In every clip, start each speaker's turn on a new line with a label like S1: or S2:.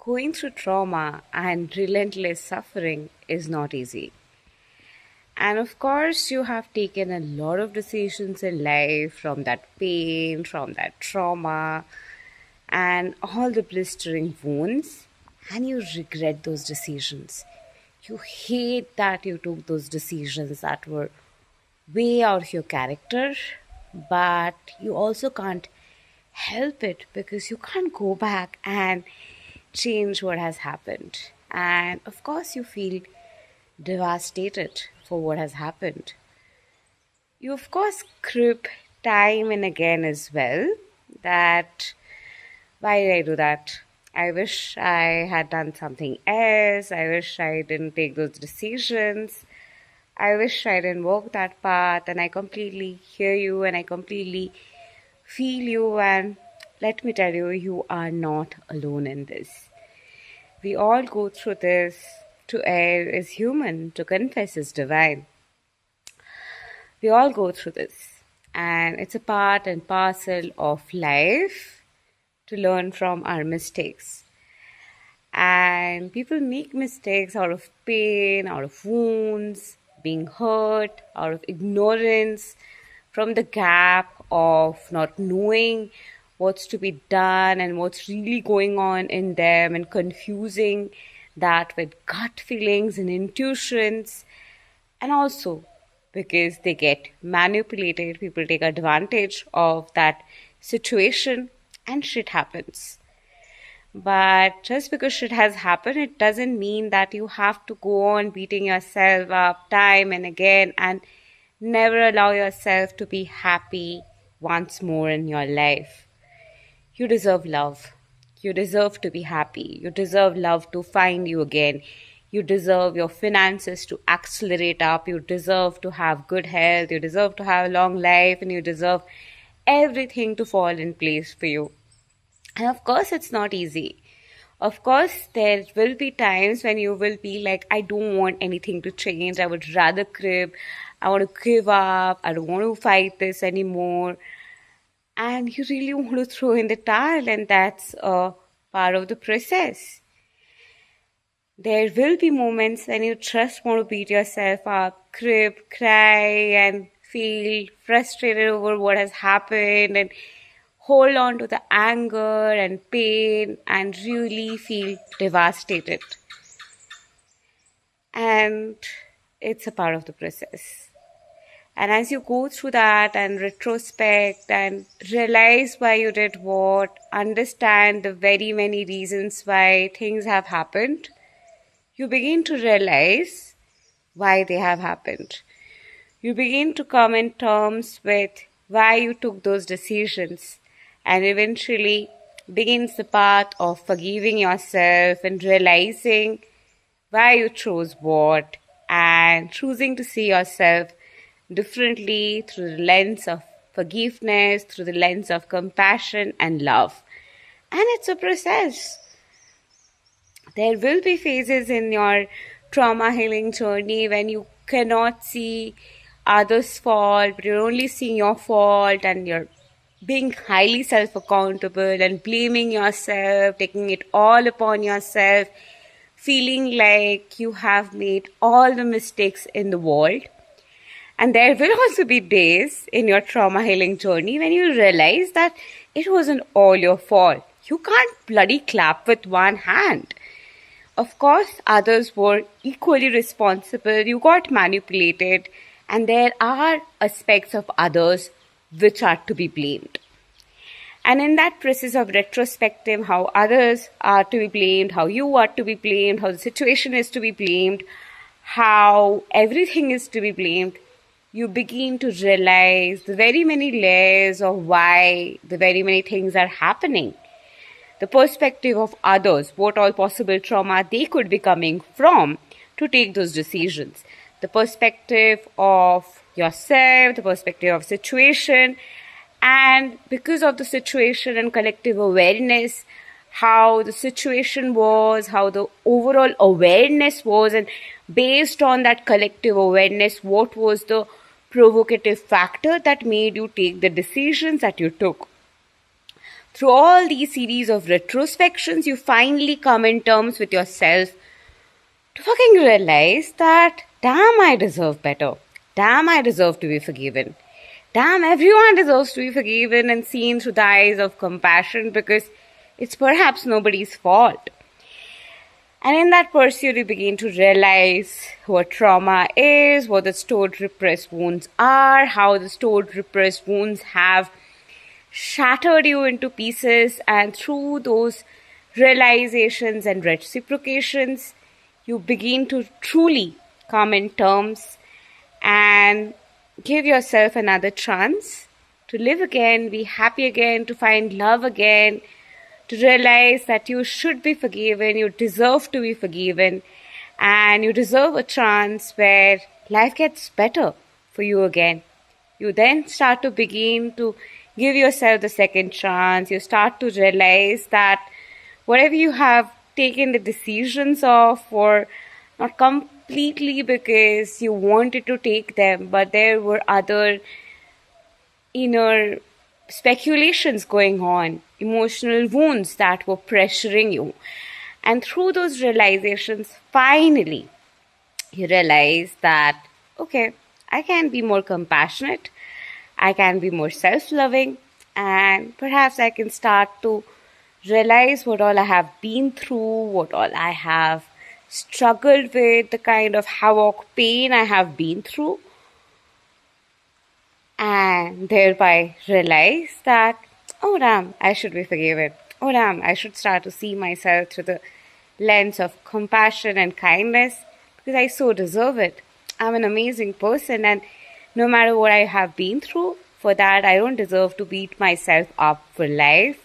S1: Going through trauma and relentless suffering is not easy. And of course, you have taken a lot of decisions in life from that pain, from that trauma, and all the blistering wounds, and you regret those decisions. You hate that you took those decisions that were way out of your character, but you also can't help it because you can't go back and change what has happened. And of course, you feel devastated for what has happened. You, of course, crib time and again as well that why did I do that? I wish I had done something else. I wish I didn't take those decisions. I wish I didn't walk that path. And I completely hear you and I completely feel you. And let me tell you, you are not alone in this. We all go through this. To err is human, to confess is divine. We all go through this. And it's a part and parcel of life to learn from our mistakes. And people make mistakes out of pain, out of wounds, being hurt, out of ignorance, from the gap of not knowing what's to be done and what's really going on in them, and confusing that with gut feelings and intuitions. And also because they get manipulated, people take advantage of that situation and shit happens. But just because shit has happened, it doesn't mean that you have to go on beating yourself up time and again and never allow yourself to be happy once more in your life. You deserve love. You deserve to be happy. You deserve love to find you again. You deserve your finances to accelerate up. You deserve to have good health. You deserve to have a long life. And you deserve everything to fall in place for you. And of course, it's not easy. Of course, there will be times when you will be like, I don't want anything to change. I would rather crib. I want to give up. I don't want to fight this anymore. And you really want to throw in the towel, and that's a part of the process. There will be moments when you just want to beat yourself up, crib, cry, and feel frustrated over what has happened, and hold on to the anger and pain, and really feel devastated. And it's a part of the process. And as you go through that and retrospect and realize why you did what, understand the very many reasons why things have happened, you begin to realize why they have happened. You begin to come in terms with why you took those decisions, and eventually begins the path of forgiving yourself and realizing why you chose what, and choosing to see yourself differently through the lens of forgiveness, through the lens of compassion and love. And it's a process. There will be phases in your trauma healing journey when you cannot see others' fault, but you're only seeing your fault, and you're being highly self-accountable and blaming yourself, taking it all upon yourself, feeling like you have made all the mistakes in the world. And there will also be days in your trauma healing journey when you realize that it wasn't all your fault. You can't bloody clap with one hand. Of course, others were equally responsible. You got manipulated, and there are aspects of others which are to be blamed. And in that process of retrospective, how others are to be blamed, how you are to be blamed, how the situation is to be blamed, how everything is to be blamed, you begin to realize the very many layers of why the very many things are happening. The perspective of others, what all possible trauma they could be coming from to take those decisions. The perspective of yourself, the perspective of situation, and because of the situation and collective awareness, how the situation was, how the overall awareness was, and based on that collective awareness, what was the provocative factor that made you take the decisions that you took. Through all these series of retrospections, you finally come in terms with yourself to fucking realize that, damn, I deserve better. Damn, I deserve to be forgiven. Damn, everyone deserves to be forgiven and seen through the eyes of compassion, because it's perhaps nobody's fault. And in that pursuit, you begin to realize what trauma is, what the stored repressed wounds are, how the stored repressed wounds have shattered you into pieces. And through those realizations and reciprocations, you begin to truly come in terms and give yourself another chance to live again, be happy again, to find love again, to realize that you should be forgiven, you deserve to be forgiven, and you deserve a chance where life gets better for you again. You then start to begin to give yourself the second chance. You start to realize that whatever you have taken the decisions of were not completely because you wanted to take them, but there were other inner speculations going on, emotional wounds that were pressuring you. And through those realizations, finally, you realize that, okay, I can be more compassionate, I can be more self-loving, and perhaps I can start to realize what all I have been through, what all I have struggled with, the kind of havoc, pain I have been through, and thereby realize that, oh damn, I should be forgiven. Oh damn, I should start to see myself through the lens of compassion and kindness, because I so deserve it. I'm an amazing person, and no matter what I have been through, for that I don't deserve to beat myself up for life,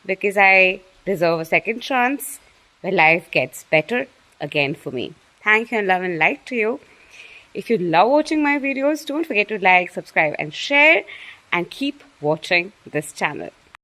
S1: because I deserve a second chance where life gets better again for me. Thank you, and love and light to you. If you love watching my videos, don't forget to like, subscribe, and share, and keep watching this channel.